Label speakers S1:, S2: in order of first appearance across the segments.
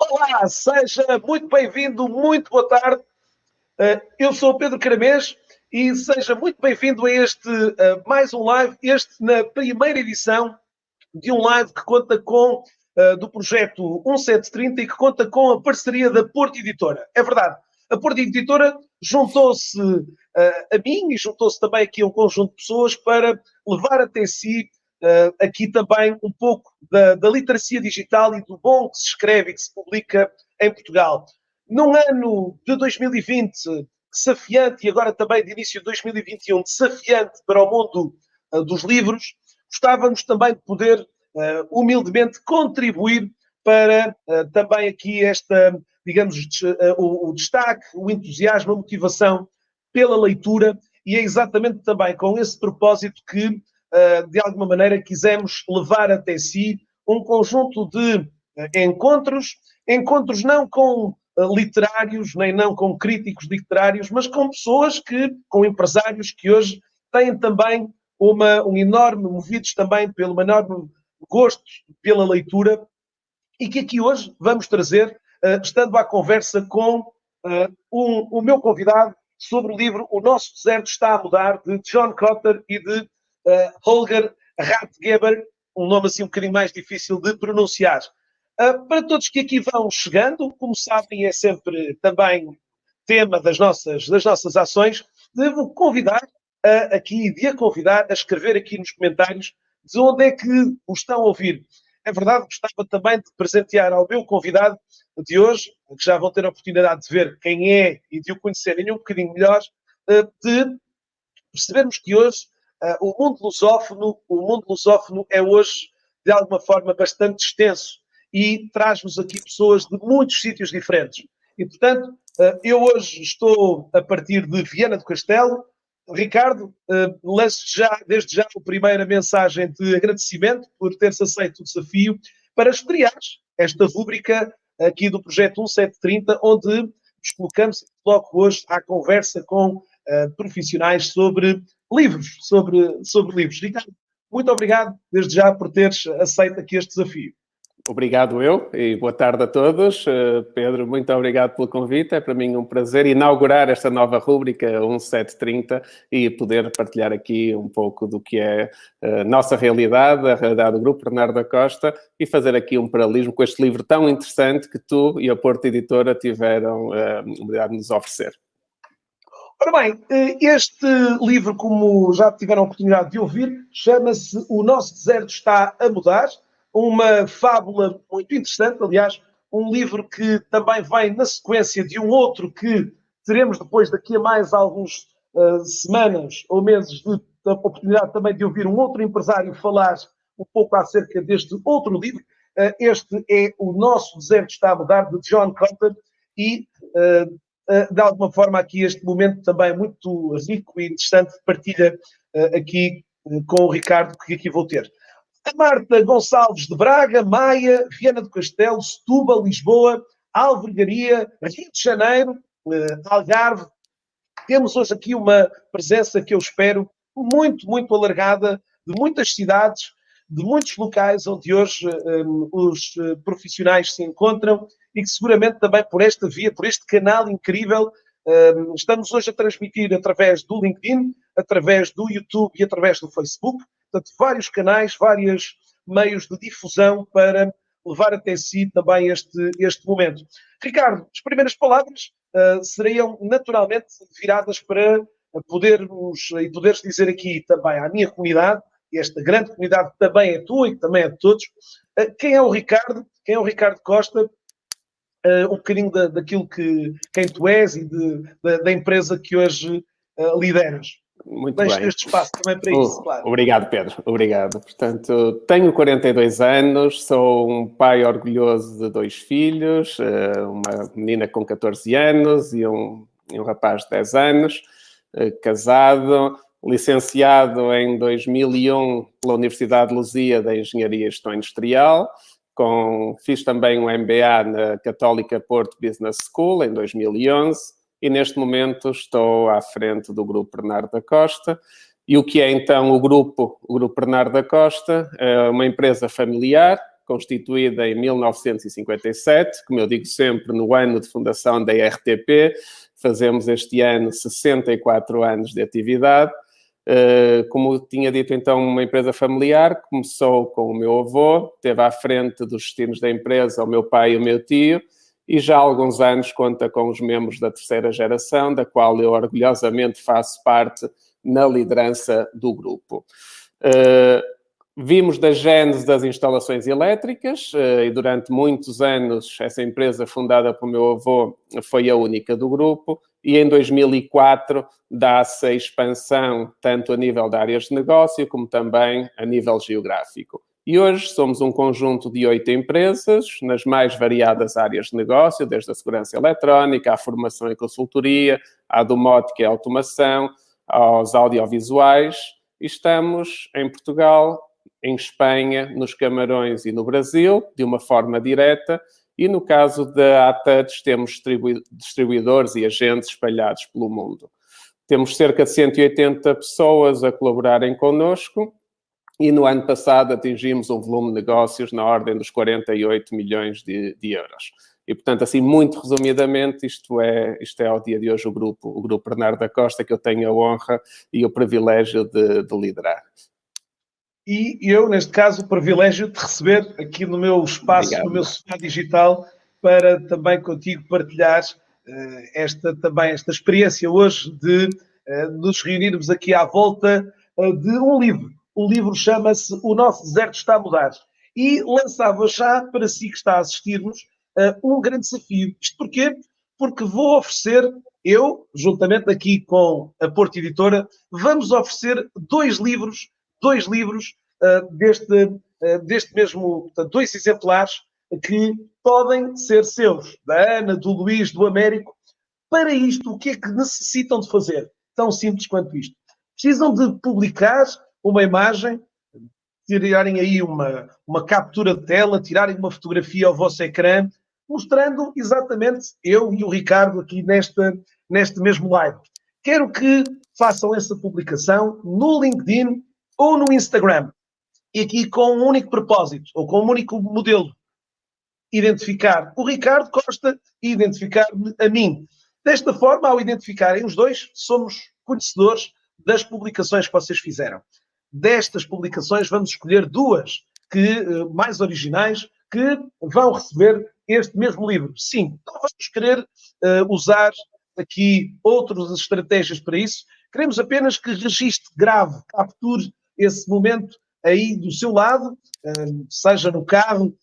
S1: Olá, seja muito bem-vindo, muito boa tarde. Eu sou o Pedro Caramês e seja muito bem-vindo a este mais um live, este na primeira edição de um live que conta com, do projeto 1730 e que conta com a parceria da Porto Editora. É verdade, a Porto Editora juntou-se a mim e juntou-se também aqui a um conjunto de pessoas para levar até si aqui também um pouco da literacia digital e do bom que se escreve e que se publica em Portugal. Num ano de 2020 desafiante e agora também de início de 2021 desafiante para o mundo dos livros, gostávamos também de poder humildemente contribuir para também aqui esta, digamos, o destaque, o entusiasmo, a motivação pela leitura, e é exatamente também com esse propósito que de alguma maneira quisemos levar até si um conjunto de encontros não com literários, nem não com críticos literários, mas com pessoas com empresários que hoje têm também um enorme, movidos também pelo um enorme gosto pela leitura, e que aqui hoje vamos trazer, estando à conversa com o meu convidado sobre o livro O Nosso Deserto Está a Mudar, de John Cotter e de Holger Rathgeber, um nome assim um bocadinho mais difícil de pronunciar. Para todos que aqui vão chegando, como sabem, é sempre também tema das nossas ações, devo convidar a escrever aqui nos comentários de onde é que o estão a ouvir. É verdade, gostava também de presentear ao meu convidado de hoje, que já vão ter a oportunidade de ver quem é e de o conhecerem um bocadinho melhor, de percebermos que hoje o mundo lusófono é hoje, de alguma forma, bastante extenso e traz-nos aqui pessoas de muitos sítios diferentes. E, portanto, eu hoje estou a partir de Viana do Castelo. Ricardo, lanço desde já a primeira mensagem de agradecimento por teres aceito o desafio para estreares esta rúbrica aqui do projeto 1730, onde nos colocamos logo hoje à conversa com profissionais sobre livros, sobre livros. Ricardo, muito obrigado desde já por teres aceito aqui este desafio.
S2: Obrigado eu e boa tarde a todos. Pedro, muito obrigado pelo convite. É para mim um prazer inaugurar esta nova rúbrica 1730 e poder partilhar aqui um pouco do que é a nossa realidade, a realidade do Grupo Bernardo da Costa, e fazer aqui um paralelismo com este livro tão interessante que tu e a Porto Editora tiveram a oportunidade de nos oferecer.
S1: Ora bem, este livro, como já tiveram a oportunidade de ouvir, chama-se O Nosso Deserto Está a Mudar, uma fábula muito interessante, aliás, um livro que também vem na sequência de um outro que teremos depois daqui a mais algumas semanas ou meses da oportunidade também de ouvir um outro empresário falar um pouco acerca deste outro livro. Este é O Nosso Deserto Está a Mudar, de John Cotter, e de alguma forma aqui este momento também muito rico e interessante de partilha aqui com o Ricardo, que aqui vou ter. A Marta Gonçalves de Braga, Maia, Viana do Castelo, Setúbal, Lisboa, Alvergaria, Rio de Janeiro, Algarve. Temos hoje aqui uma presença que eu espero muito, muito alargada, de muitas cidades, de muitos locais onde hoje os profissionais se encontram, e que seguramente também por esta via, por este canal incrível, estamos hoje a transmitir através do LinkedIn, através do YouTube e através do Facebook. Portanto, vários canais, vários meios de difusão para levar até si também este momento. Ricardo, as primeiras palavras seriam naturalmente viradas para poderes dizer aqui também à minha comunidade, esta grande comunidade que também é tua e que também é de todos, quem é o Ricardo Costa, um bocadinho daquilo quem tu és e da empresa que hoje lideras.
S2: Muito
S1: Deixo
S2: bem.
S1: este espaço também para isso, claro.
S2: Obrigado, Pedro. Obrigado. Portanto, tenho 42 anos, sou um pai orgulhoso de 2 filhos, uma menina com 14 anos e um rapaz de 10 anos, casado, licenciado em 2001 pela Universidade de Lusíada em Engenharia e Gestão Industrial, fiz também um MBA na Católica Porto Business School em 2011, e neste momento estou à frente do Grupo Bernardo da Costa. E o que é então o Grupo Bernardo da Costa? É uma empresa familiar constituída em 1957, como eu digo sempre, no ano de fundação da RTP. Fazemos este ano 64 anos de atividade. Como tinha dito, então, uma empresa familiar. Começou com o meu avô, teve à frente dos destinos da empresa o meu pai e o meu tio, e já há alguns anos conta com os membros da terceira geração, da qual eu orgulhosamente faço parte na liderança do grupo. Vimos da gênese das instalações elétricas e durante muitos anos essa empresa fundada pelo meu avô foi a única do grupo, e em 2004 dá-se a expansão tanto a nível de áreas de negócio como também a nível geográfico. E hoje somos um conjunto de 8 empresas nas mais variadas áreas de negócio, desde a segurança eletrónica, à formação e consultoria, à domótica e automação, aos audiovisuais. E estamos em Portugal, em Espanha, nos Camarões e no Brasil, de uma forma direta, e no caso da ATouch temos distribuidores e agentes espalhados pelo mundo. Temos cerca de 180 pessoas a colaborarem connosco, e no ano passado atingimos um volume de negócios na ordem dos 48 milhões de euros. E, portanto, assim, muito resumidamente, isto é ao dia de hoje o grupo Bernardo da Costa, que eu tenho a honra e o privilégio de liderar.
S1: E eu, neste caso, o privilégio de receber aqui no meu espaço, Obrigado. No meu sofá digital, para também contigo partilhar esta experiência hoje de nos reunirmos aqui à volta de um livro. O livro chama-se O Nosso Deserto Está a Mudar. E lançava já para si que está a assistir-nos um grande desafio. Isto porquê? Porque vou oferecer, eu, juntamente aqui com a Porto Editora, vamos oferecer dois livros deste mesmo, portanto, 2 exemplares que podem ser seus, da Ana, do Luís, do Américo. Para isto, o que é que necessitam de fazer? Tão simples quanto isto. Precisam de publicar uma imagem, tirarem aí uma captura de tela, tirarem uma fotografia ao vosso ecrã, mostrando exatamente eu e o Ricardo aqui neste mesmo live. Quero que façam essa publicação no LinkedIn ou no Instagram. E aqui com um único propósito, ou com um único modelo. Identificar o Ricardo Costa e identificar-me a mim. Desta forma, ao identificarem os dois, somos conhecedores das publicações que vocês fizeram. Destas publicações, vamos escolher 2 mais originais que vão receber este mesmo livro. Sim, não vamos querer usar aqui outras estratégias para isso. Queremos apenas que registre, grave, capture esse momento aí do seu lado, seja no carro.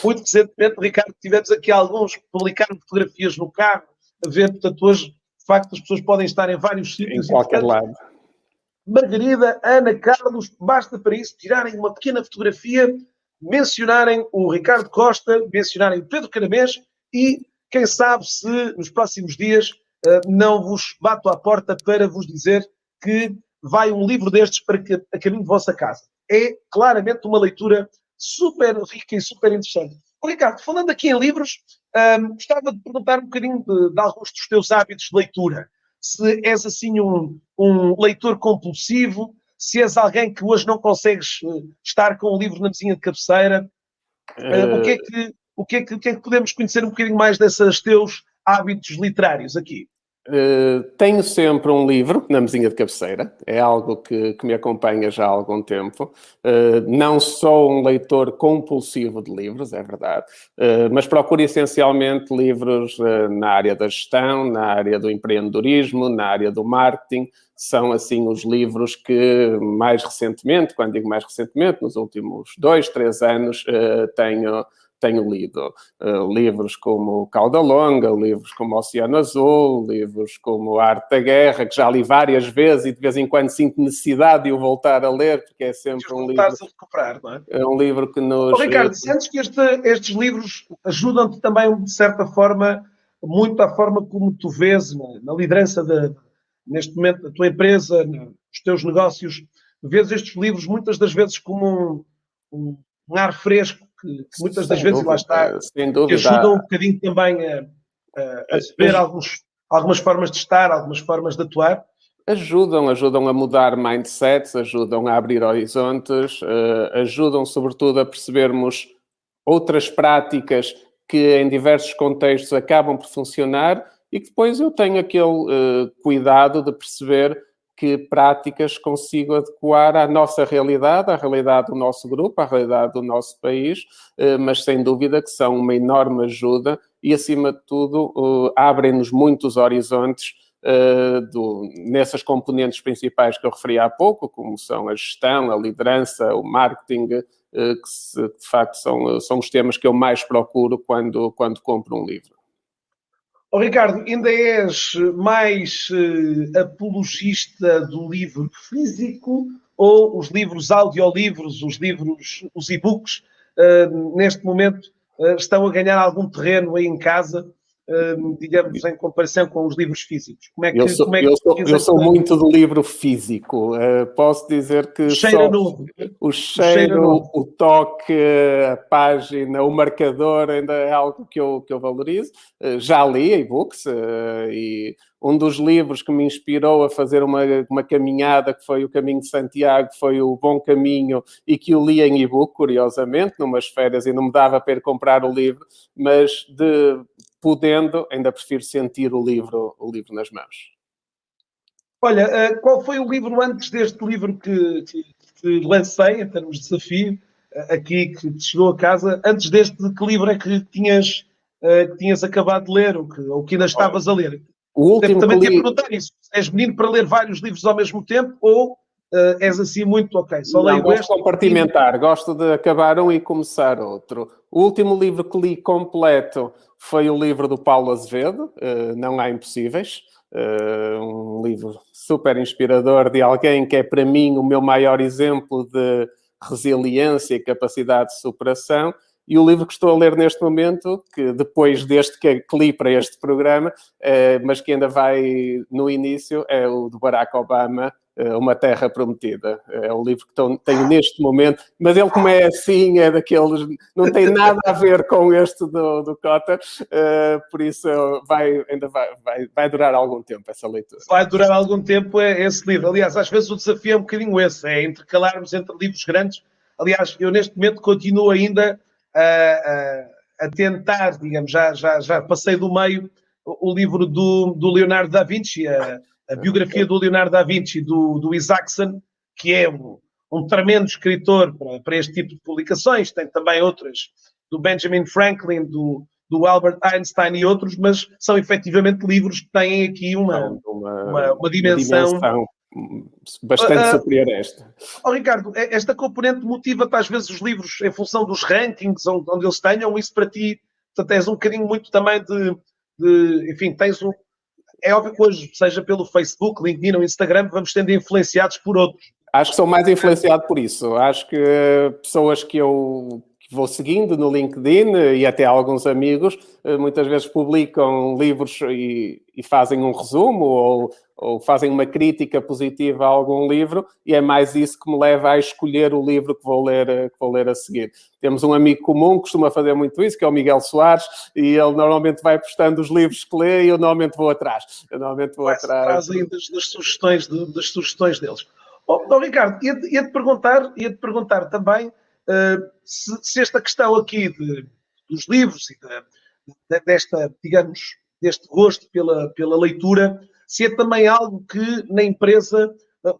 S1: Muito recentemente, Ricardo, tivemos aqui alguns que publicaram fotografias no carro, a ver, portanto, hoje, de facto, as pessoas podem estar em vários sítios.
S2: Em qualquer lado.
S1: Margarida, Ana, Carlos, basta para isso tirarem uma pequena fotografia, mencionarem o Ricardo Costa, mencionarem o Pedro Caramês e, quem sabe, se nos próximos dias não vos bato à porta para vos dizer que vai um livro destes para a caminho de vossa casa. É claramente uma leitura super rica e super interessante. Ricardo, falando aqui em livros, gostava de perguntar um bocadinho de alguns dos teus hábitos de leitura. Se és assim um leitor compulsivo, se és alguém que hoje não consegues estar com o livro na mesinha de cabeceira, o que é que podemos conhecer um bocadinho mais desses teus hábitos literários aqui?
S2: Tenho sempre um livro na mesinha de cabeceira, é algo que me acompanha já há algum tempo. Não sou um leitor compulsivo de livros, é verdade, mas procuro essencialmente livros na área da gestão, na área do empreendedorismo, na área do marketing. São, assim, os livros que mais recentemente, quando digo mais recentemente, nos últimos 2, 3 anos, tenho lido. Livros como Cauda Longa, livros como Oceano Azul, livros como A Arte da Guerra, que já li várias vezes e de vez em quando sinto necessidade de o voltar a ler, porque é sempre um livro...
S1: a recuperar, não é?
S2: É um livro que nos...
S1: Ricardo, sentes que estes livros ajudam-te também, de certa forma, muito à forma como tu vês na liderança, neste momento, da tua empresa, nos teus negócios, vês estes livros muitas das vezes como um ar fresco, que muitas das vezes, lá está, que ajudam um bocadinho também a ver algumas formas de estar, algumas formas de atuar.
S2: Ajudam a mudar mindsets, ajudam a abrir horizontes, ajudam sobretudo a percebermos outras práticas que em diversos contextos acabam por funcionar e que depois eu tenho aquele cuidado de perceber que práticas consigo adequar à nossa realidade, à realidade do nosso grupo, à realidade do nosso país, mas sem dúvida que são uma enorme ajuda e, acima de tudo, abrem-nos muitos horizontes nessas componentes principais que eu referi há pouco, como são a gestão, a liderança, o marketing, que de facto são os temas que eu mais procuro quando compro um livro.
S1: Oh, Ricardo, ainda és mais apologista do livro físico ou os livros audiolivros, os e-books, neste momento estão a ganhar algum terreno aí em casa, digamos, em comparação com os livros físicos?
S2: Eu sou muito do livro físico. Posso dizer que
S1: cheira novo.
S2: O cheiro, o toque, a página, o marcador ainda é algo que eu valorizo. Já li e-books e um dos livros que me inspirou a fazer uma caminhada, que foi o Caminho de Santiago, foi o Bom Caminho, e que eu li em e-book, curiosamente, numas férias, e não me dava para ir comprar o livro, mas podendo, ainda prefiro sentir o livro nas mãos.
S1: Olha, qual foi o livro antes deste livro que lancei, em termos de desafio, aqui, que te chegou a casa? Antes deste, que livro é que tinhas acabado de ler, ou que ainda estavas a ler?
S2: O último
S1: também
S2: que li...
S1: te ia perguntar isso. És menino para ler vários livros ao mesmo tempo, ou és assim muito, ok, só leio
S2: gosto de compartimentar, gosto de acabar um e começar outro. O último livro que li completo foi o livro do Paulo Azevedo, Não Há Impossíveis. Um livro super inspirador de alguém que é, para mim, o meu maior exemplo de resiliência e capacidade de superação. E o livro que estou a ler neste momento, que depois deste que li para este programa, mas que ainda vai no início, é o do Barack Obama, Uma Terra Prometida. É o livro que tenho neste momento, mas ele, como é assim, é daqueles... Não tem nada a ver com este do Cotter, por isso vai durar algum tempo essa leitura.
S1: Vai durar algum tempo esse livro. Aliás, às vezes o desafio é um bocadinho esse, é intercalarmos entre livros grandes. Aliás, eu neste momento continuo ainda a tentar, digamos, já passei do meio o livro do Leonardo da Vinci, a biografia do Leonardo da Vinci, do Isaacson, que é um tremendo escritor para este tipo de publicações. Tem também outras, do Benjamin Franklin, do Albert Einstein e outros, mas são efetivamente livros que têm aqui uma dimensão
S2: bastante superior a esta.
S1: Ricardo, esta componente motiva-te às vezes os livros em função dos rankings onde eles tenham, isso para ti, portanto, és um bocadinho muito também enfim, é óbvio que hoje, seja pelo Facebook, LinkedIn ou Instagram, vamos sendo influenciados por outros.
S2: Acho que sou mais influenciado por isso. Acho que pessoas que eu vou seguindo no LinkedIn e até alguns amigos, muitas vezes publicam livros e fazem um resumo ou fazem uma crítica positiva a algum livro, e é mais isso que me leva a escolher o livro que vou ler a seguir. Temos um amigo comum que costuma fazer muito isso, que é o Miguel Soares, e ele normalmente vai postando os livros que lê e eu normalmente vou atrás.
S1: Atrás das sugestões deles. Ricardo, ia-te perguntar também se esta questão aqui dos livros e deste gosto pela leitura, se é também algo que na empresa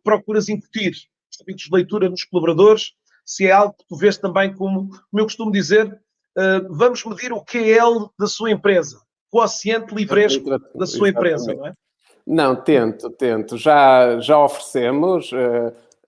S1: procuras incutir, os hábitos de leitura nos colaboradores, se é algo que tu vês também como eu costumo dizer, vamos medir o QL da sua empresa, o quociente livresco da sua empresa, não é?
S2: Não, tento. Já oferecemos...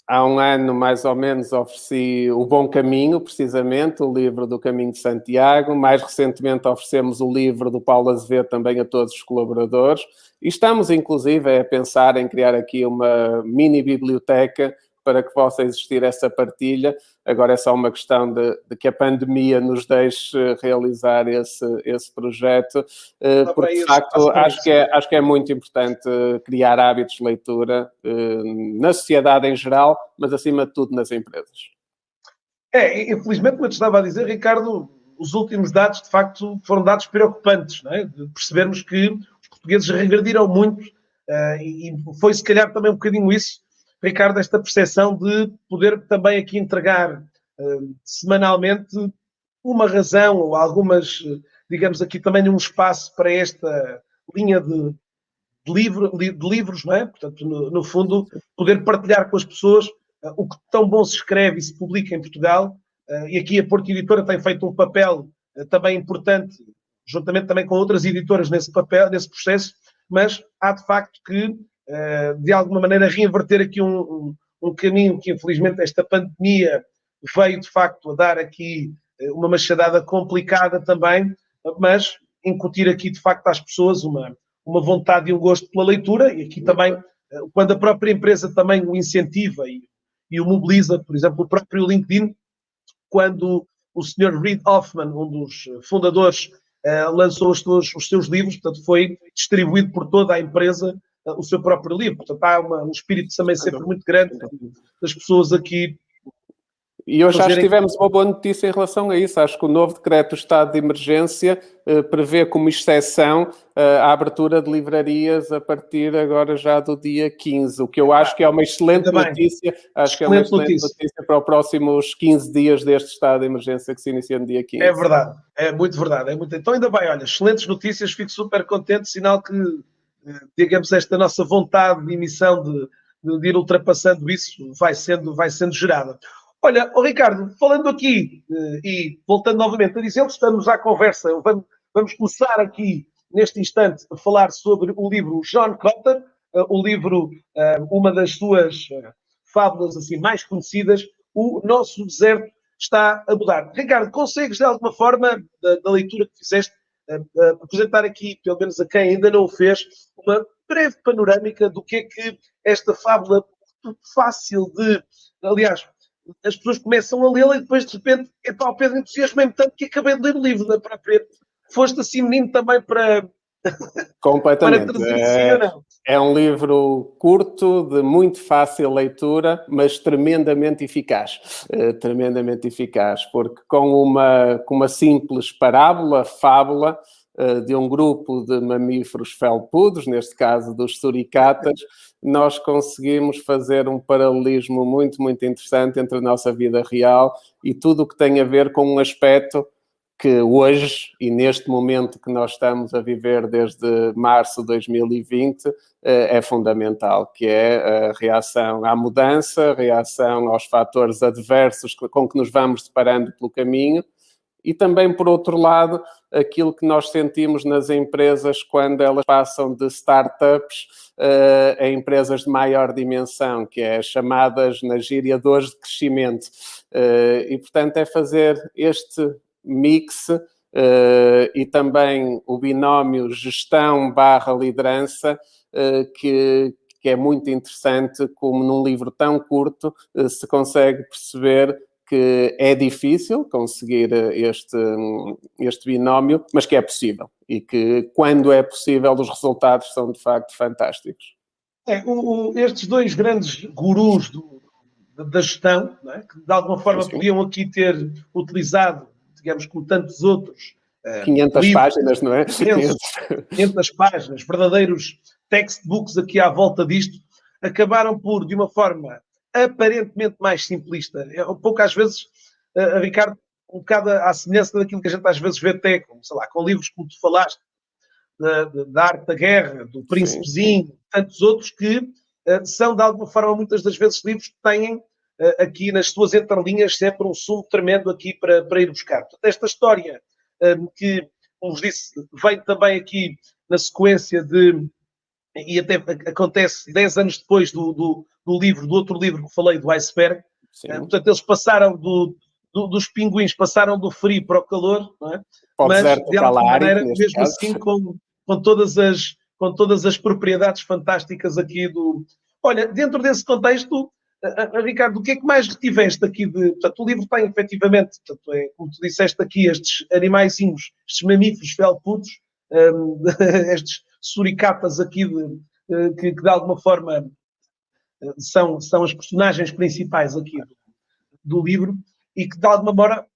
S2: Há um ano, mais ou menos, ofereci o Bom Caminho, precisamente, o livro do Caminho de Santiago. Mais recentemente oferecemos o livro do Paulo Azevedo também a todos os colaboradores. E estamos, inclusive, a pensar em criar aqui uma mini biblioteca para que possa existir essa partilha. Agora é só uma questão de que a pandemia nos deixe realizar esse projeto, porque, de facto, acho que é muito importante criar hábitos de leitura na sociedade em geral, mas, acima de tudo, nas empresas.
S1: Infelizmente, como eu te estava a dizer, Ricardo, os últimos dados, de facto, foram dados preocupantes, não é? De percebermos que os portugueses regrediram muito e foi se calhar também um bocadinho isso, Ricardo, esta percepção de poder também aqui entregar semanalmente uma razão ou algumas, digamos aqui também um espaço para esta linha de livros, não é? Portanto, no fundo, poder partilhar com as pessoas o que tão bom se escreve e se publica em Portugal, e aqui a Porto Editora tem feito um papel também importante, juntamente também com outras editoras nesse papel, nesse processo, mas há de facto que, de alguma maneira, reinverter aqui um caminho que, infelizmente, esta pandemia veio, de facto, a dar aqui uma machadada complicada também, mas incutir aqui, de facto, às pessoas uma vontade e um gosto pela leitura, e aqui também, quando a própria empresa também o incentiva e o mobiliza, por exemplo, o próprio LinkedIn, quando o Sr. Reid Hoffman, um dos fundadores, lançou os seus livros, portanto, foi distribuído por toda a empresa o seu próprio livro. Portanto, há um espírito também sempre muito grande das pessoas aqui.
S2: E hoje acho que tivemos uma boa notícia em relação a isso. Acho que o novo decreto do estado de emergência prevê como exceção a abertura de livrarias a partir agora já do dia 15, o que eu acho que é uma excelente notícia. Acho que é uma excelente notícia para os próximos 15 dias deste estado de emergência que se inicia no dia 15.
S1: É verdade, é muito verdade. Então ainda bem, olha, excelentes notícias, fico super contente, sinal que, digamos, esta nossa vontade de emissão de ir ultrapassando isso vai sendo gerada. Olha, Ricardo, falando aqui e voltando novamente a dizer que estamos à conversa, vamos começar aqui neste instante a falar sobre o livro John Cotter, o livro, uma das suas fábulas assim mais conhecidas, O Nosso Deserto Está a Mudar. Ricardo, consegues de alguma forma, da leitura que fizeste, apresentar aqui, pelo menos a quem ainda não o fez, uma breve panorâmica do que é que esta fábula fácil de, aliás, as pessoas começam a lê-la e depois de repente, o Pedro entusiasma-me tanto que acabei de ler o livro da própria. Foste assim menino também para...
S2: Completamente.
S1: Para
S2: é um livro curto, de muito fácil leitura, mas tremendamente eficaz. Tremendamente eficaz, porque com uma simples parábola, fábula, de um grupo de mamíferos felpudos, neste caso dos suricatas, nós conseguimos fazer um paralelismo muito, muito interessante entre a nossa vida real e tudo o que tem a ver com um aspecto que hoje, e neste momento que nós estamos a viver desde março de 2020, é fundamental, que é a reação à mudança, a reação aos fatores adversos com que nos vamos deparando pelo caminho, e também, por outro lado, aquilo que nós sentimos nas empresas quando elas passam de startups a empresas de maior dimensão, que é chamadas na gíria dores de crescimento. E, portanto, é fazer este mix e também o binómio gestão/liderança que é muito interessante, como num livro tão curto se consegue perceber que é difícil conseguir este binómio, mas que é possível. E que, quando é possível, os resultados são, de facto, fantásticos.
S1: Estes dois grandes gurus da gestão, não é? Que, de alguma forma, podiam aqui ter utilizado, digamos, como tantos outros...
S2: 500 livros, páginas, não é?
S1: 500 páginas, verdadeiros textbooks aqui à volta disto, acabaram por, de uma forma... aparentemente mais simplista. Um pouco às vezes, Ricardo, um bocado à semelhança daquilo que a gente às vezes vê até, sei lá, com livros como tu falaste, da Arte da Guerra, do Príncipezinho, tantos outros que são de alguma forma muitas das vezes livros que têm aqui nas suas entrelinhas sempre um sumo tremendo aqui para ir buscar. Portanto, esta história que, como vos disse, vem também aqui na sequência e até acontece 10 anos depois do outro livro que falei, do Iceberg. Portanto, eles passaram dos pinguins, passaram do frio para o calor, não é? Mas, de alguma maneira, mesmo assim, com todas as propriedades fantásticas aqui do... Olha, dentro desse contexto, Ricardo, o que é que mais retiveste aqui de... Portanto, o livro tem, efetivamente, portanto, como tu disseste aqui, estes animaizinhos, estes mamíferos felpudos, estes suricatas aqui que de alguma forma são as personagens principais aqui do livro e que de alguma forma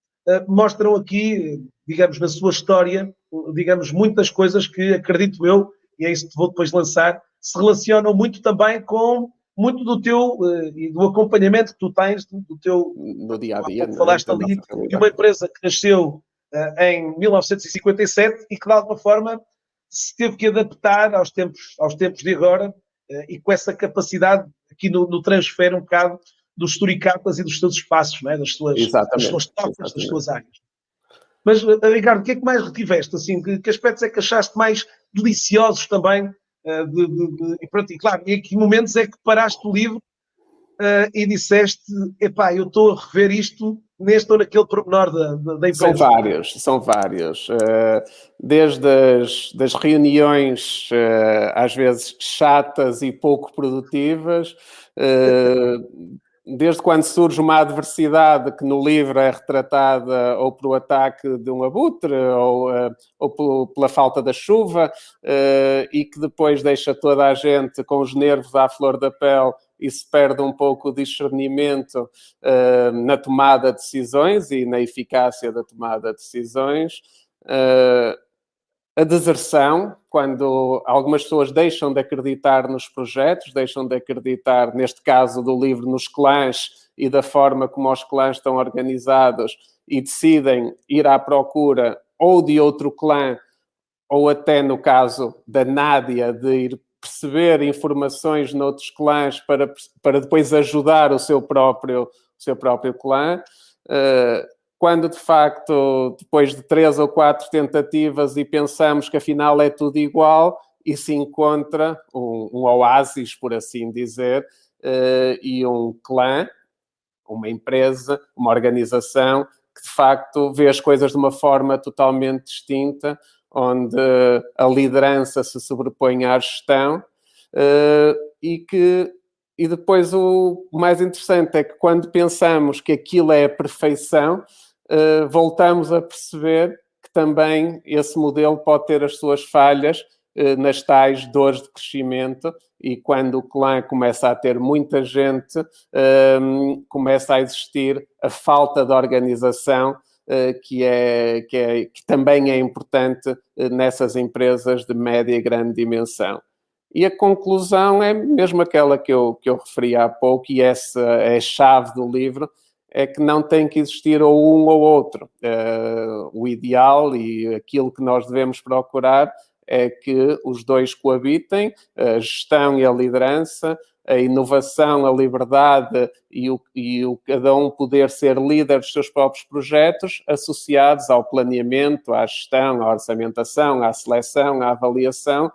S1: mostram aqui, digamos, na sua história, digamos, muitas coisas que acredito eu, e é isso que vou depois lançar, se relacionam muito também com muito do teu e do acompanhamento que tu tens do teu...
S2: No dia a dia,
S1: Falaste ali de uma empresa que nasceu em 1957 e que de alguma forma se teve que adaptar aos tempos de agora e com essa capacidade aqui no transfer um bocado dos suricatas e dos seus espaços, não é? das suas tocas, das suas áreas. Mas, Ricardo, o que é que mais retiveste? Assim, que aspectos é que achaste mais deliciosos também? E claro, em que momentos é que paraste o livro e disseste, epá, eu estou a rever isto neste ou naquele pormenor da empresa?
S2: São vários. Desde das reuniões, às vezes chatas e pouco produtivas, desde quando surge uma adversidade que no livro é retratada ou pelo ataque de um abutre ou pela falta da chuva e que depois deixa toda a gente com os nervos à flor da pele e se perde um pouco o discernimento na tomada de decisões e na eficácia da tomada de decisões. A deserção, quando algumas pessoas deixam de acreditar nos projetos, deixam de acreditar, neste caso do livro, nos clãs e da forma como os clãs estão organizados e decidem ir à procura ou de outro clã ou até, no caso da Nádia, de ir perceber informações noutros clãs para depois ajudar o seu próprio clã. Quando, de facto, depois de 3 ou 4 tentativas e pensamos que afinal é tudo igual e se encontra um oásis, por assim dizer, e um clã, uma empresa, uma organização que, de facto, vê as coisas de uma forma totalmente distinta, onde a liderança se sobrepõe à gestão e depois o mais interessante é que quando pensamos que aquilo é a perfeição, voltamos a perceber que também esse modelo pode ter as suas falhas nas tais dores de crescimento e quando o clã começa a ter muita gente, começa a existir a falta de organização que também é importante nessas empresas de média e grande dimensão. E a conclusão é mesmo aquela que eu referi há pouco, e essa é a chave do livro, é que não tem que existir ou um ou outro. O ideal e aquilo que nós devemos procurar é que os dois coabitem, a gestão e a liderança, a inovação, a liberdade e o cada um poder ser líder dos seus próprios projetos, associados ao planeamento, à gestão, à orçamentação, à seleção, à avaliação,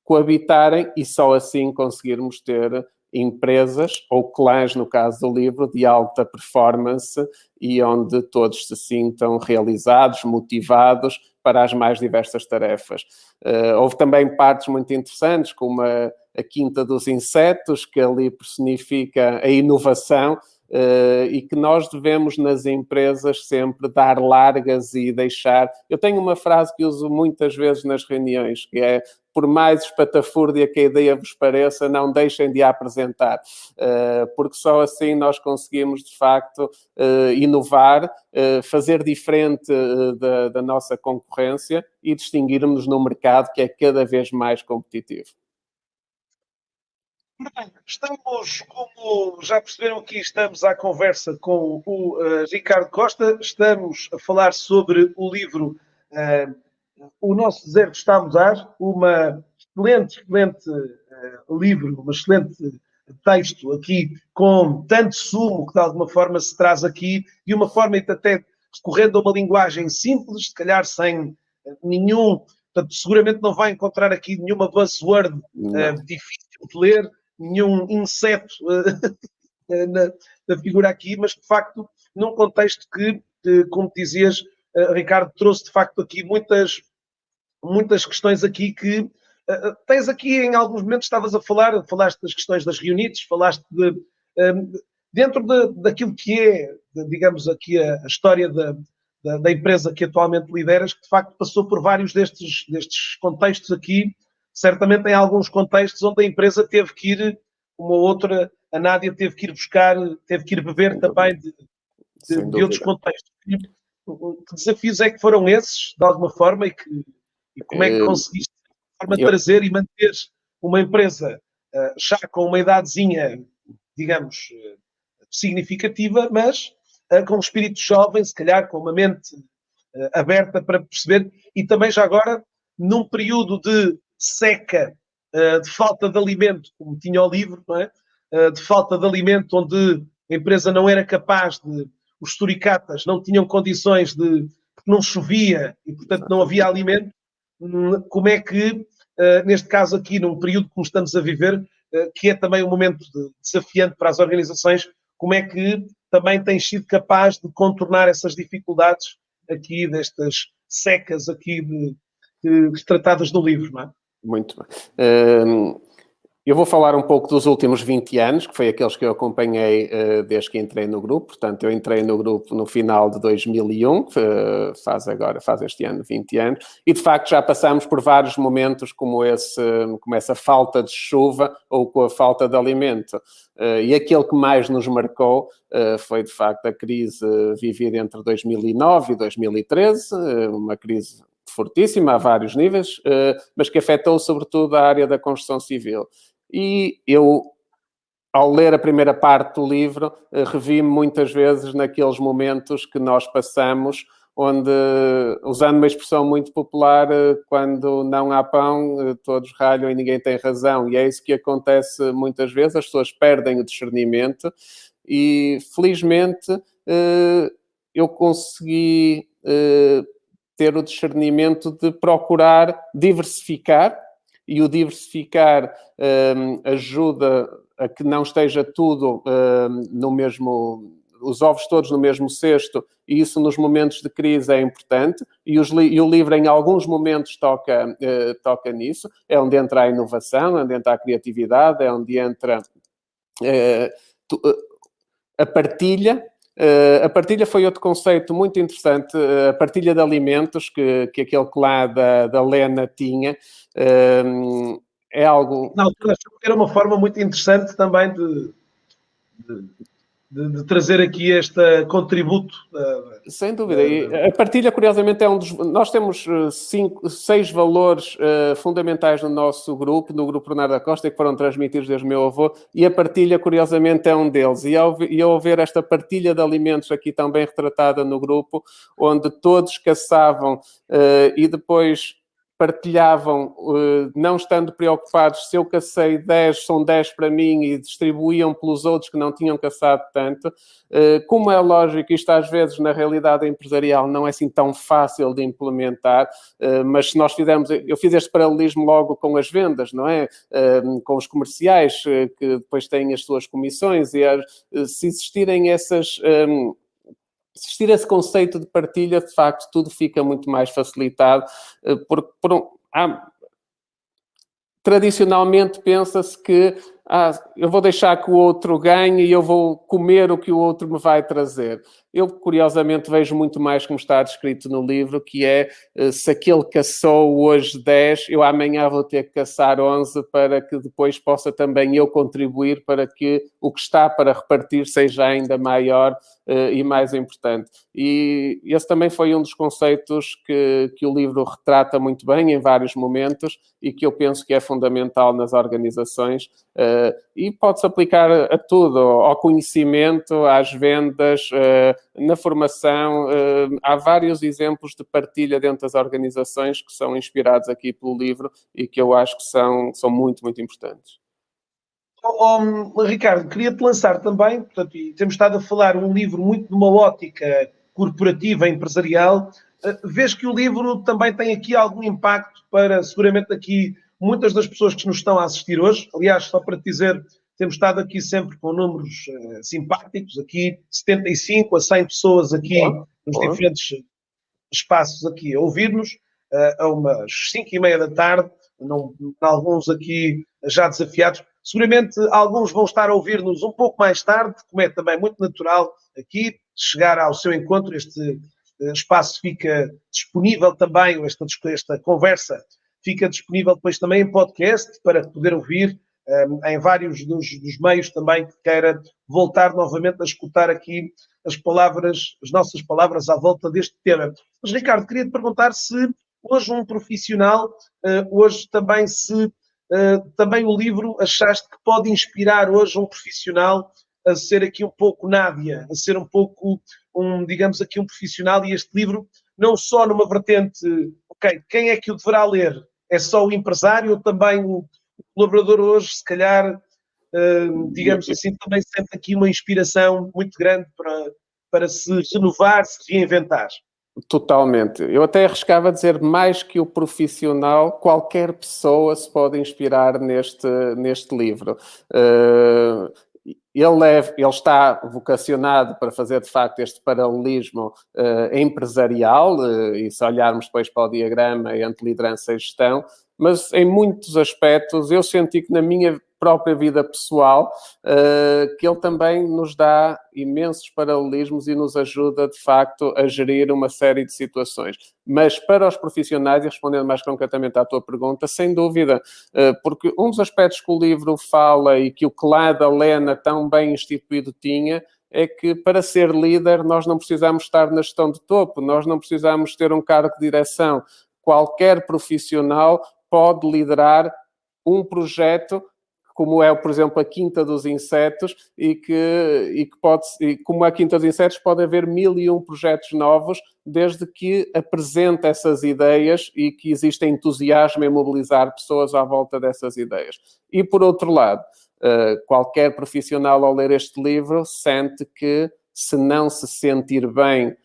S2: coabitarem e só assim conseguirmos ter empresas ou clãs, no caso do livro, de alta performance e onde todos se sintam realizados, motivados para as mais diversas tarefas. Houve também partes muito interessantes, como a Quinta dos Insetos, que ali personifica a inovação e que nós devemos nas empresas sempre dar largas e deixar... Eu tenho uma frase que uso muitas vezes nas reuniões, que é: por mais espatafúrdia que a ideia vos pareça, não deixem de a apresentar, porque só assim nós conseguimos, de facto, inovar, fazer diferente da nossa concorrência e distinguirmos no mercado que é cada vez mais competitivo.
S1: Estamos, como já perceberam aqui, estamos à conversa com o Ricardo Costa, estamos a falar sobre o livro O Nosso Deserto Está a Mudar, uma excelente livro, um excelente texto aqui, com tanto sumo que de alguma forma se traz aqui, de uma forma até recorrendo a uma linguagem simples, se calhar sem nenhum, portanto, seguramente não vai encontrar aqui nenhuma buzzword difícil de ler, nenhum inseto na figura aqui, mas de facto num contexto que, como dizias, Ricardo, trouxe de facto aqui muitas questões aqui que tens aqui em alguns momentos, falaste das questões das reunites, falaste dentro daquilo que é, digamos aqui, a história da empresa que atualmente lideras, que de facto passou por vários destes contextos aqui. Certamente em alguns contextos onde a empresa teve que ir, uma ou outra, a Nádia teve que ir buscar, teve que ir beber também de outros contextos. Que desafios é que foram esses, de alguma forma, e como é que conseguiste, de alguma forma, trazer e manter uma empresa já com uma idadezinha, digamos, significativa, mas com um espírito jovem, se calhar com uma mente aberta para perceber, e também já agora, num período de seca, de falta de alimento, como tinha o livro, não é? De falta de alimento, onde a empresa não era capaz de, os suricatas não tinham condições de, não chovia e, portanto, não havia alimento, como é que, neste caso aqui, num período como estamos a viver, que é também um momento desafiante para as organizações, como é que também tens sido capaz de contornar essas dificuldades aqui, destas secas aqui tratadas no livro, não é?
S2: Muito bem. Eu vou falar um pouco dos últimos 20 anos, que foi aqueles que eu acompanhei desde que entrei no grupo. Portanto, eu entrei no grupo no final de 2001, faz este ano 20 anos, e de facto já passámos por vários momentos como essa falta de chuva ou com a falta de alimento. E aquele que mais nos marcou foi de facto a crise vivida entre 2009 e 2013, uma crise fortíssima a vários níveis, mas que afetou sobretudo a área da construção civil. E eu, ao ler a primeira parte do livro, revi-me muitas vezes naqueles momentos que nós passamos, onde, usando uma expressão muito popular, quando não há pão, todos ralham e ninguém tem razão. E é isso que acontece muitas vezes, as pessoas perdem o discernimento e, felizmente, eu consegui ter o discernimento de procurar diversificar, e o diversificar ajuda a que não esteja tudo no mesmo, os ovos todos no mesmo cesto, e isso nos momentos de crise é importante, e o livro em alguns momentos toca nisso, é onde entra a inovação, é onde entra a criatividade, é onde entra a partilha. A partilha foi outro conceito muito interessante, a partilha de alimentos que aquele que lá da Lena tinha, é algo...
S1: Na altura, era uma forma muito interessante também de trazer aqui este contributo.
S2: Sem dúvida. E a partilha, curiosamente, é um dos... Nós temos 6 valores fundamentais no nosso grupo, no Grupo Bernardo da Costa, que foram transmitidos desde o meu avô, e a partilha, curiosamente, é um deles. E ao ver esta partilha de alimentos aqui também retratada no grupo, onde todos caçavam e depois partilhavam, não estando preocupados, se eu cacei 10, são 10 para mim, e distribuíam pelos outros que não tinham caçado tanto. Como é lógico, isto às vezes na realidade empresarial não é assim tão fácil de implementar, mas se nós fizermos, eu fiz este paralelismo logo com as vendas, não é? Com os comerciais, que depois têm as suas comissões, e se existirem essas... Se existir esse conceito de partilha, de facto, tudo fica muito mais facilitado, porque tradicionalmente pensa-se que eu vou deixar que o outro ganhe e eu vou comer o que o outro me vai trazer. Eu, curiosamente, vejo muito mais como está descrito no livro, que é, se aquele caçou hoje 10, eu amanhã vou ter que caçar 11 para que depois possa também eu contribuir para que o que está para repartir seja ainda maior e mais importante. E esse também foi um dos conceitos que o livro retrata muito bem em vários momentos e que eu penso que é fundamental nas organizações. E pode-se aplicar a tudo, ao conhecimento, às vendas, na formação. Há vários exemplos de partilha dentro das organizações que são inspirados aqui pelo livro e que eu acho que são muito, muito importantes.
S1: Ricardo, queria-te lançar também, portanto, e temos estado a falar um livro muito de uma ótica corporativa, empresarial. Vês que o livro também tem aqui algum impacto para, seguramente, aqui muitas das pessoas que nos estão a assistir hoje. Aliás, só para te dizer, temos estado aqui sempre com números simpáticos, aqui 75 a 100 pessoas aqui nos diferentes espaços aqui a ouvir-nos, a umas 5:30 da tarde, alguns aqui já desafiados. Seguramente alguns vão estar a ouvir-nos um pouco mais tarde, como é também muito natural aqui, chegar ao seu encontro. Este espaço fica disponível também, esta conversa fica disponível depois também em podcast, para poder ouvir em vários dos meios também que queira voltar novamente a escutar aqui as nossas palavras à volta deste tema. Mas, Ricardo, queria te perguntar se hoje um profissional, hoje também se também o livro achaste que pode inspirar hoje um profissional a ser aqui um pouco Nádia, a ser um pouco, digamos aqui, um profissional, e este livro, não só numa vertente, ok, quem é que o deverá ler? É só o empresário ou também o colaborador hoje, se calhar, digamos assim, também sente aqui uma inspiração muito grande para se renovar, se reinventar?
S2: Totalmente. Eu até arriscava dizer, mais que o profissional, qualquer pessoa se pode inspirar neste livro. Ele está vocacionado para fazer, de facto, este paralelismo empresarial, e se olharmos depois para o diagrama entre liderança e gestão, mas em muitos aspectos eu senti que na minha própria vida pessoal, que ele também nos dá imensos paralelismos e nos ajuda, de facto, a gerir uma série de situações. Mas para os profissionais, e respondendo mais concretamente à tua pergunta, sem dúvida, porque um dos aspectos que o livro fala e que o clã da Lena tão bem instituído tinha, é que para ser líder nós não precisamos estar na gestão de topo, nós não precisamos ter um cargo de direção. Qualquer profissional pode liderar um projeto, como é, por exemplo, a Quinta dos Insetos, e como a Quinta dos Insetos pode haver 1001 projetos novos, desde que apresente essas ideias e que exista entusiasmo em mobilizar pessoas à volta dessas ideias. E, por outro lado, qualquer profissional ao ler este livro sente que, se não se sentir bem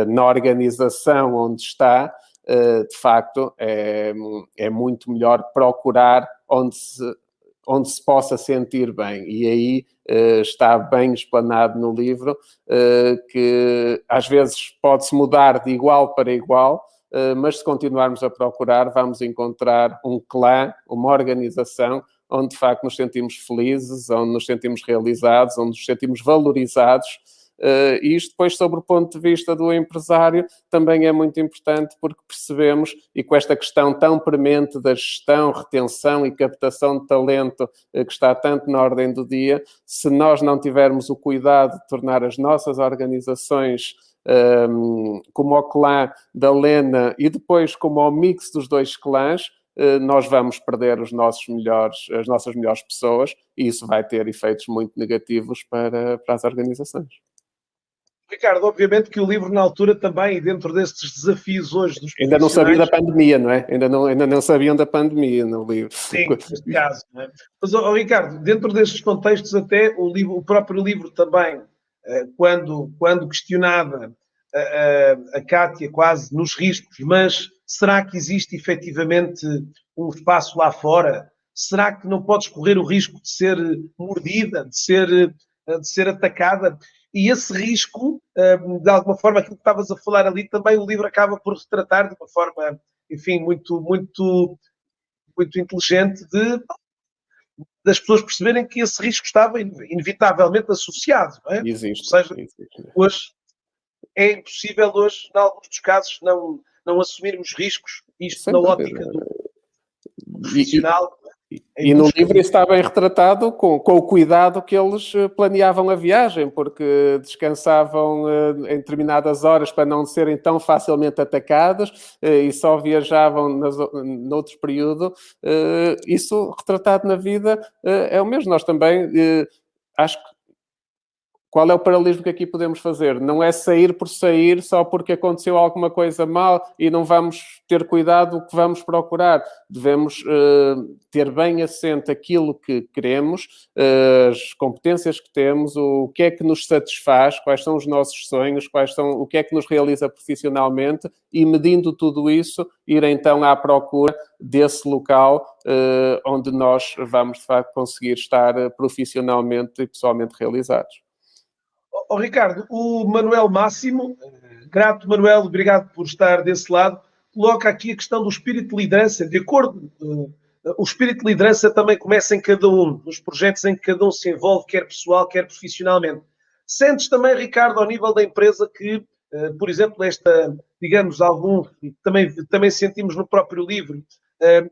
S2: na organização onde está, de facto, é muito melhor procurar onde se possa sentir bem. E aí está bem explanado no livro que às vezes pode-se mudar de igual para igual, mas se continuarmos a procurar, vamos encontrar um clã, uma organização, onde de facto nos sentimos felizes, onde nos sentimos realizados, onde nos sentimos valorizados. E isto depois, sobre o ponto de vista do empresário, também é muito importante, porque percebemos, e com esta questão tão premente da gestão, retenção e captação de talento que está tanto na ordem do dia, se nós não tivermos o cuidado de tornar as nossas organizações como o clã da Lena e depois como o mix dos dois clãs, nós vamos perder as nossas melhores pessoas, e isso vai ter efeitos muito negativos para as organizações.
S1: Ricardo, obviamente que o livro na altura também, dentro destes desafios hoje dos
S2: ainda não sabia da pandemia, não é? Ainda não sabiam da pandemia no livro.
S1: Sim, neste caso. Não é? Mas, Ricardo, dentro destes contextos até, o próprio livro também, quando questionava a Cátia quase nos riscos, mas será que existe efetivamente um espaço lá fora? Será que não podes correr o risco de ser mordida, de ser atacada? E esse risco, de alguma forma, aquilo que estavas a falar ali, também o livro acaba por retratar de uma forma, enfim, muito, muito, muito inteligente, das pessoas perceberem que esse risco estava inevitavelmente associado, não é?
S2: Existe.
S1: Ou seja, hoje é impossível, hoje, em alguns dos casos, não assumirmos riscos, isto na ótica do profissional.
S2: E no livro está bem retratado com o cuidado que eles planeavam a viagem, porque descansavam em determinadas horas para não serem tão facilmente atacados e só viajavam noutro período. Isso retratado na vida é o mesmo. Nós também, acho que, qual é o paralelismo que aqui podemos fazer? Não é sair por sair só porque aconteceu alguma coisa mal e não vamos ter cuidado o que vamos procurar. Devemos ter bem assente aquilo que queremos, as competências que temos, o que é que nos satisfaz, quais são os nossos sonhos, o que é que nos realiza profissionalmente, e medindo tudo isso, ir então à procura desse local onde nós vamos, de facto, conseguir estar profissionalmente e pessoalmente realizados.
S1: Ricardo, o Manuel Máximo, grato Manuel, obrigado por estar desse lado, coloca aqui a questão do espírito de liderança. De acordo, o espírito de liderança também começa em cada um, nos projetos em que cada um se envolve, quer pessoal, quer profissionalmente. Sentes também, Ricardo, ao nível da empresa que, por exemplo, digamos, também sentimos no próprio livro,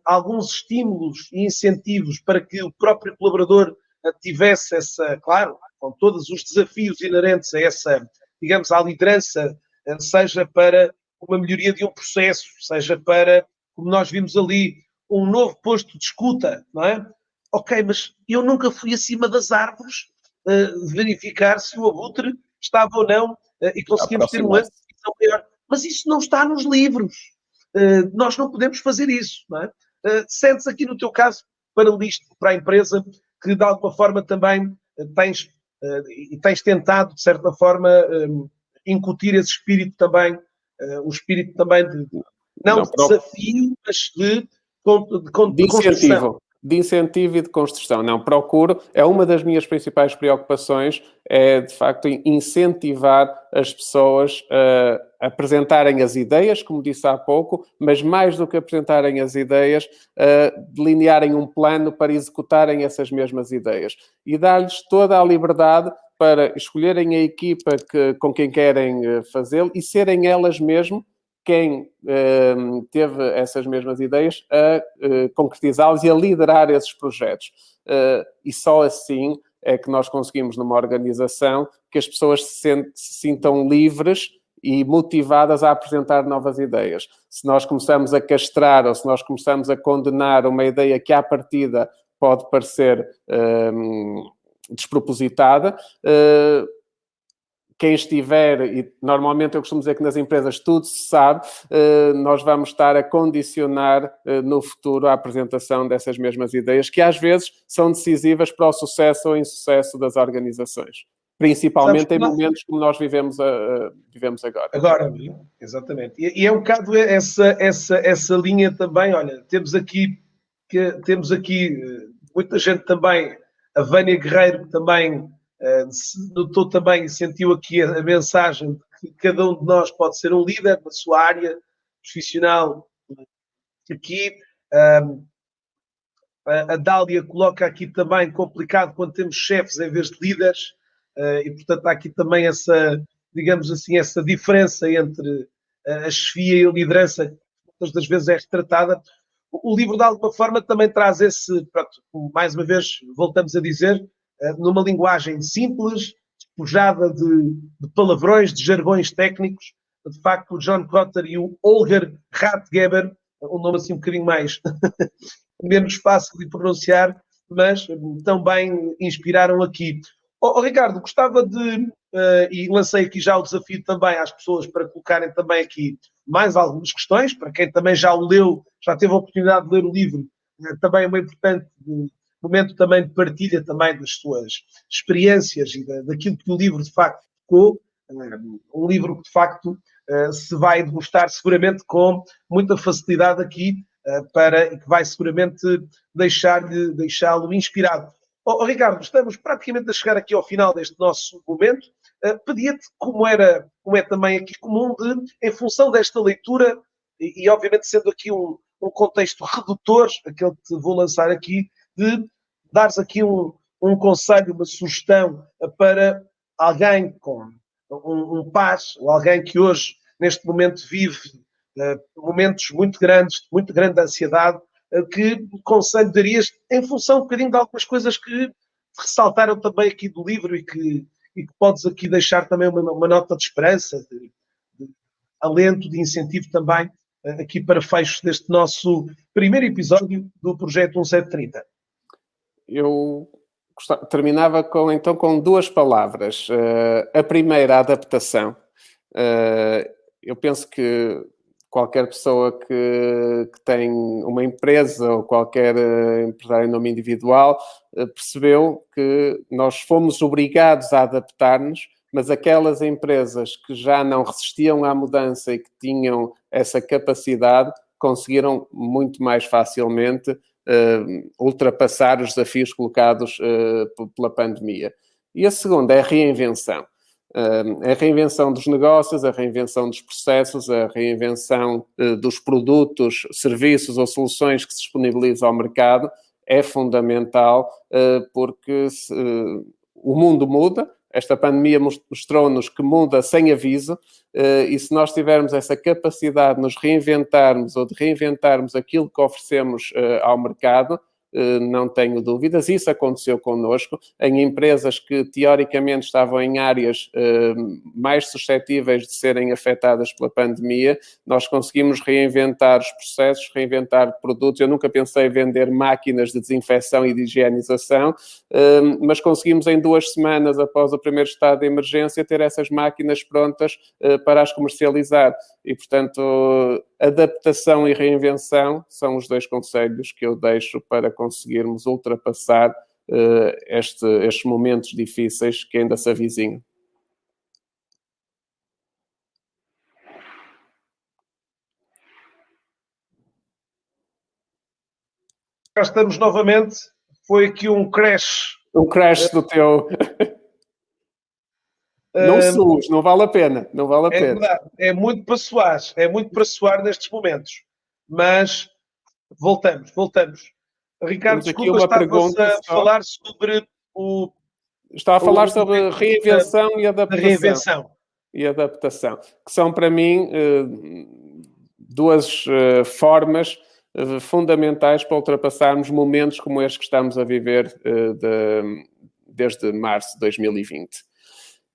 S1: alguns estímulos e incentivos para que o próprio colaborador tivesse claro, com todos os desafios inerentes a essa, digamos, à liderança, seja para uma melhoria de um processo, seja para, como nós vimos ali, um novo posto de escuta, não é? Ok, mas eu nunca fui acima das árvores verificar se o abutre estava ou não e conseguimos ter uma visão maior. Mas isso não está nos livros. Nós não podemos fazer isso, não é? Sentes aqui no teu caso, paralístico para a empresa, que de alguma forma também tens tentado, de certa forma, incutir esse espírito também, um espírito também de desafio, mas de construção.
S2: De incentivo e de construção. Não, procuro, é uma das minhas principais preocupações, é de facto incentivar as pessoas a apresentarem as ideias, como disse há pouco, mas mais do que apresentarem as ideias, delinearem um plano para executarem essas mesmas ideias e dar-lhes toda a liberdade para escolherem a equipa com quem querem fazê-lo e serem elas mesmas quem teve essas mesmas ideias a concretizá-las e a liderar esses projetos. E só assim é que nós conseguimos, numa organização, que as pessoas se sintam livres e motivadas a apresentar novas ideias. Se nós começamos a castrar ou se nós começamos a condenar uma ideia que, à partida, pode parecer despropositada, quem estiver, e normalmente eu costumo dizer que nas empresas tudo se sabe, nós vamos estar a condicionar no futuro a apresentação dessas mesmas ideias, que às vezes são decisivas para o sucesso ou insucesso das organizações. Principalmente em momentos como nós vivemos agora.
S1: Agora, exatamente. E é um bocado essa linha também, olha, temos aqui muita gente também, a Vânia Guerreiro também notou também e sentiu aqui a mensagem de que cada um de nós pode ser um líder na sua área profissional. Aqui a Dália coloca aqui também complicado quando temos chefes em vez de líderes e portanto há aqui também essa, digamos assim, essa diferença entre a chefia e a liderança que muitas das vezes é retratada. O livro de alguma forma também traz esse, pronto, mais uma vez voltamos a dizer, numa linguagem simples, despojada de palavrões, de jargões técnicos. De facto, o John Kotter e o Holger Ratgeber, um nome assim um bocadinho mais menos fácil de pronunciar, mas também inspiraram aqui. Ricardo, gostava de, e lancei aqui já o desafio também às pessoas para colocarem também aqui mais algumas questões, para quem também já o leu, já teve a oportunidade de ler o livro, também é uma importante momento também de partilha também das suas experiências e daquilo que o livro de facto tocou, um livro que de facto se vai degustar seguramente com muita facilidade aqui e que vai seguramente deixá-lo inspirado. Ricardo, estamos praticamente a chegar aqui ao final deste nosso momento. Pedia-te, como é também aqui comum, em função desta leitura, e obviamente sendo aqui um contexto redutor, aquele que te vou lançar aqui, de dares aqui um conselho, uma sugestão para alguém com um paz, ou alguém que hoje, neste momento, vive momentos muito grandes, de muito grande ansiedade, que conselho darias em função um bocadinho de algumas coisas que ressaltaram também aqui do livro e que podes aqui deixar também uma nota de esperança, de alento, de incentivo também aqui para fechos deste nosso primeiro episódio do Projeto 1730.
S2: Eu terminava com duas palavras. A primeira, a adaptação. Eu penso que qualquer pessoa que tem uma empresa ou qualquer empresário em nome individual percebeu que nós fomos obrigados a adaptar-nos, mas aquelas empresas que já não resistiam à mudança e que tinham essa capacidade conseguiram muito mais facilmente ultrapassar os desafios colocados pela pandemia. E a segunda é a reinvenção. A reinvenção dos negócios, a reinvenção dos processos, a reinvenção dos produtos, serviços ou soluções que se disponibilizam ao mercado é fundamental porque o mundo muda. Esta pandemia mostrou-nos que muda sem aviso e se nós tivermos essa capacidade de nos reinventarmos ou de reinventarmos aquilo que oferecemos ao mercado, não tenho dúvidas. Isso aconteceu connosco em empresas que teoricamente estavam em áreas mais suscetíveis de serem afetadas pela pandemia. Nós conseguimos reinventar os processos, reinventar produtos. Eu nunca pensei em vender máquinas de desinfecção e de higienização, mas conseguimos em 2 semanas após o primeiro estado de emergência ter essas máquinas prontas para as comercializar. E, portanto, adaptação e reinvenção são os 2 conselhos que eu deixo para conseguirmos ultrapassar estes momentos difíceis que ainda se avizinham.
S1: Já estamos novamente. Foi aqui um crash.
S2: Um crash do teu... Não suas, não vale a pena. Não vale a pena.
S1: Verdade, é muito para suar nestes momentos. Mas voltamos. Ricardo, desculpa, estavas a falar sobre o...
S2: Estava a falar sobre reinvenção e adaptação.
S1: Reinvenção.
S2: E adaptação, que são para mim 2 formas fundamentais para ultrapassarmos momentos como este que estamos a viver desde março de 2020.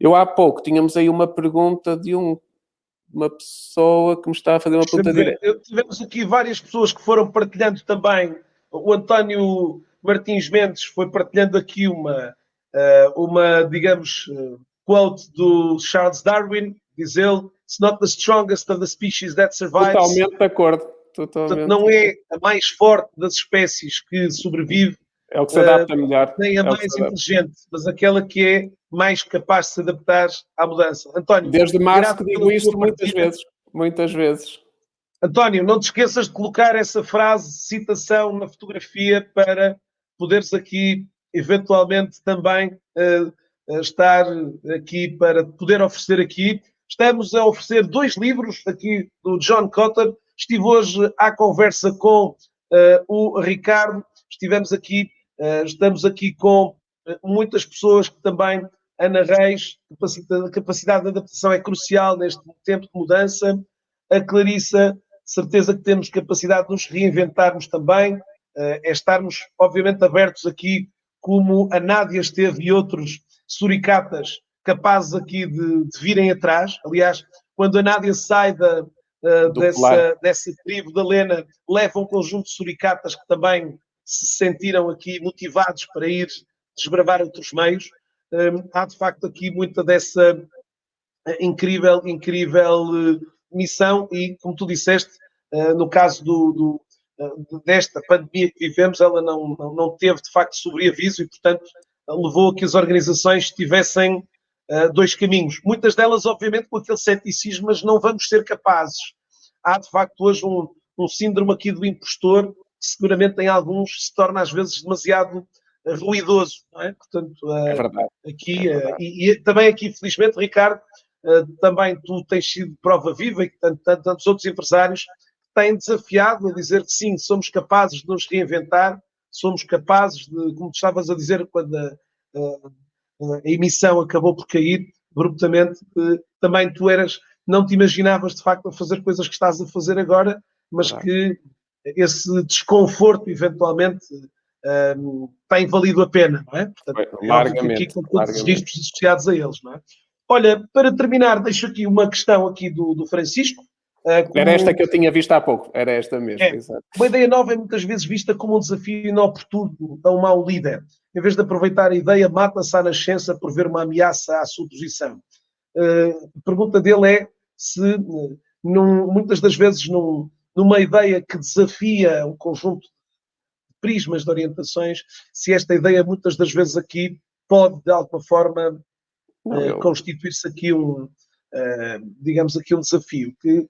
S2: Eu há pouco tínhamos aí uma pergunta de uma pessoa que me estava a fazer uma pergunta direta.
S1: Tivemos aqui várias pessoas que foram partilhando também. O António Martins Mendes foi partilhando aqui uma digamos, quote do Charles Darwin, diz ele: "It's not the strongest of the species that survives."
S2: Totalmente de acordo.
S1: Portanto, não é a mais forte das espécies que sobrevive,
S2: é o que se adapta melhor,
S1: nem a mais inteligente, mas aquela que é mais capaz de se adaptar à mudança. António,
S2: desde março que digo isto muitas vezes.
S1: António, não te esqueças de colocar essa frase, citação na fotografia para poderes aqui, eventualmente, também estar aqui para poder oferecer aqui. Estamos a oferecer 2 livros aqui do John Cotter. Estive hoje à conversa com o Ricardo. Estamos aqui com muitas pessoas que também, Ana Reis, a capacidade de adaptação é crucial neste tempo de mudança. A Clarissa, certeza que temos capacidade de nos reinventarmos também, é estarmos, obviamente, abertos aqui, como a Nádia esteve e outros suricatas capazes aqui de virem atrás. Aliás, quando a Nádia sai dessa tribo da Lena, leva um conjunto de suricatas que também se sentiram aqui motivados para ir desbravar outros meios. Há, de facto, aqui muita dessa incrível missão e, como tu disseste, no caso desta pandemia que vivemos, ela não teve, de facto, sobreaviso e, portanto, levou a que as organizações tivessem 2 caminhos. Muitas delas, obviamente, com aquele ceticismo, mas não vamos ser capazes. Há, de facto, hoje um síndrome aqui do impostor, que seguramente em alguns se torna, às vezes, demasiado ruidoso, não é? Portanto,
S2: é verdade.
S1: Aqui, e também aqui, felizmente, Ricardo, também tu tens sido prova viva e tantos outros empresários têm desafiado a dizer que sim, somos capazes de nos reinventar, somos capazes de, como tu estavas a dizer, quando a emissão acabou por cair abruptamente, também tu não te imaginavas de facto a fazer coisas que estás a fazer agora, mas que esse desconforto eventualmente tem valido a pena, não é? Portanto,
S2: largamente,
S1: aqui com todos os riscos associados a eles, não é? Olha, para terminar, deixo aqui uma questão aqui do Francisco.
S2: Era esta que eu tinha visto há pouco, era esta mesmo. Exato.
S1: Uma ideia nova é muitas vezes vista como um desafio inoportuno a um mau líder. Em vez de aproveitar a ideia, mata-se à nascença por ver uma ameaça à sua posição. A pergunta dele é se, muitas das vezes, numa ideia que desafia um conjunto de prismas, de orientações, se esta ideia, muitas das vezes aqui, pode, de alguma forma, constituir-se aqui digamos aqui um desafio. Que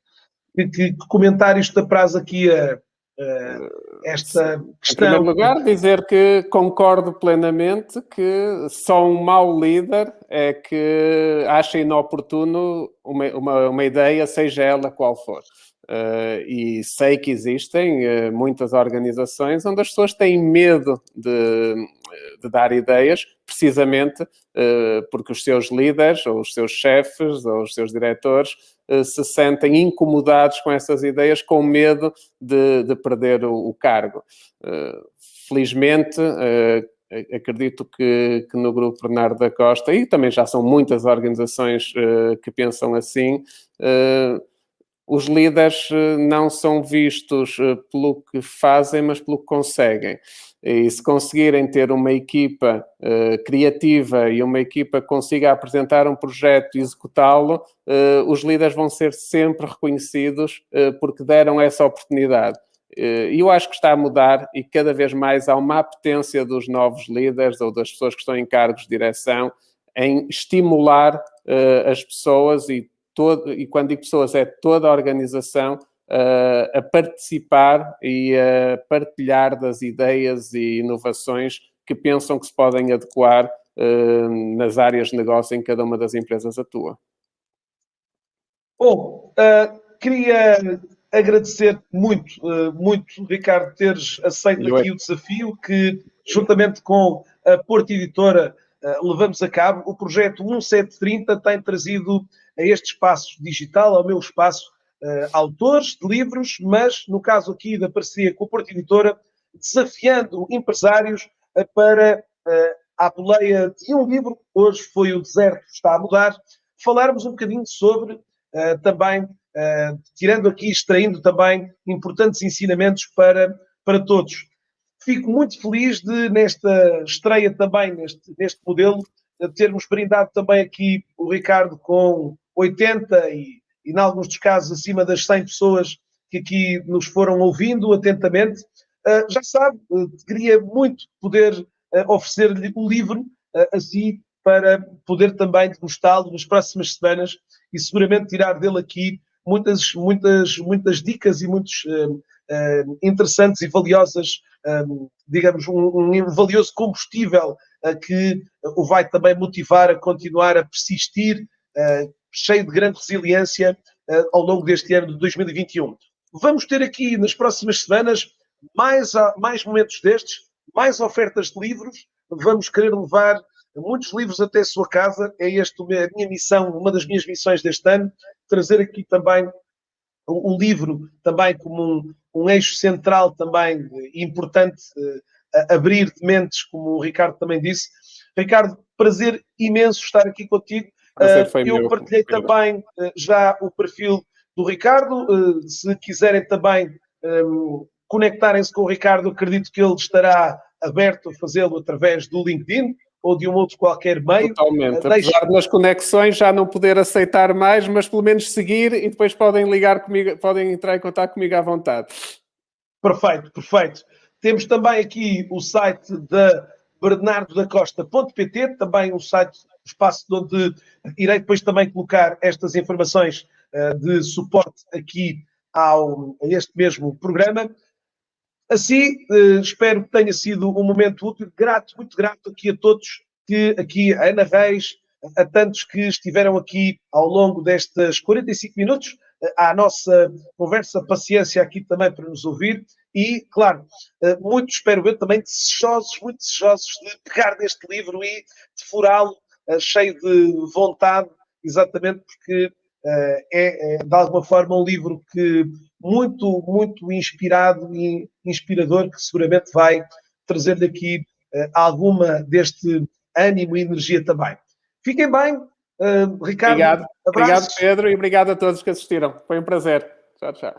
S1: comentários te apraz aqui a esta questão?
S2: Em primeiro lugar, dizer que concordo plenamente que só um mau líder é que acha inoportuno uma ideia, seja ela qual for. E sei que existem muitas organizações onde as pessoas têm medo de de dar ideias, precisamente porque os seus líderes, ou os seus chefes, ou os seus diretores se sentem incomodados com essas ideias, com medo de perder o cargo. Felizmente, acredito que no Grupo Bernardo da Costa, e também já são muitas organizações que pensam assim, os líderes não são vistos pelo que fazem, mas pelo que conseguem. E se conseguirem ter uma equipa criativa e uma equipa que consiga apresentar um projeto e executá-lo, os líderes vão ser sempre reconhecidos porque deram essa oportunidade. E eu acho que está a mudar e cada vez mais há uma apetência dos novos líderes ou das pessoas que estão em cargos de direção em estimular as pessoas e quando digo pessoas é toda a organização a participar e a partilhar das ideias e inovações que pensam que se podem adequar nas áreas de negócio em que cada uma das empresas atua.
S1: Bom, queria agradecer muito, Ricardo, teres aceito aqui o desafio que, juntamente com a Porto Editora, levamos a cabo. O projeto 1730 tem trazido a este espaço digital, ao meu espaço, autores de livros, mas, no caso aqui da parceria com a Porto Editora, desafiando empresários para a boleia de um livro. Hoje foi O Deserto Está a Mudar. Falarmos um bocadinho sobre também, extraindo também importantes ensinamentos para todos. Fico muito feliz de, nesta estreia também, neste modelo, de termos brindado também aqui o Ricardo com 80 e, em alguns dos casos, acima das 100 pessoas que aqui nos foram ouvindo atentamente. Já sabe, queria muito poder oferecer-lhe o livro, assim, para poder também degustá-lo nas próximas semanas e seguramente tirar dele aqui muitas dicas e muitos interessantes e valiosas, digamos, um valioso combustível que o vai também motivar a continuar a persistir, cheio de grande resiliência ao longo deste ano de 2021. Vamos ter aqui nas próximas semanas mais momentos destes, mais ofertas de livros. Vamos querer levar muitos livros até a sua casa. É esta a minha missão, uma das minhas missões deste ano, trazer aqui também o livro também como um eixo central também importante, abrir de mentes, como o Ricardo também disse. Ricardo, prazer imenso estar aqui contigo. Eu partilhei também já o perfil do Ricardo. Se quiserem também conectarem-se com o Ricardo, acredito que ele estará aberto a fazê-lo através do LinkedIn ou de um outro qualquer meio.
S2: Totalmente. Apesar das conexões já não poder aceitar mais, mas pelo menos seguir e depois podem ligar comigo, podem entrar em contato comigo à vontade.
S1: Perfeito, perfeito. Temos também aqui o site da bernardodacosta.pt, também um site, espaço onde irei depois também colocar estas informações de suporte aqui a este mesmo programa. Assim, espero que tenha sido um momento útil, muito grato aqui a todos, aqui a Ana Reis, a tantos que estiveram aqui ao longo destes 45 minutos, à nossa conversa, paciência aqui também para nos ouvir e, claro, muito espero ver também muito desejosos de pegar neste livro e de furá-lo, cheio de vontade, exatamente porque é de alguma forma um livro que muito, muito inspirado e inspirador, que seguramente vai trazer daqui alguma deste ânimo e energia também. Fiquem bem, Ricardo.
S2: Obrigado, Pedro, e obrigado a todos que assistiram. Foi um prazer. Tchau, tchau.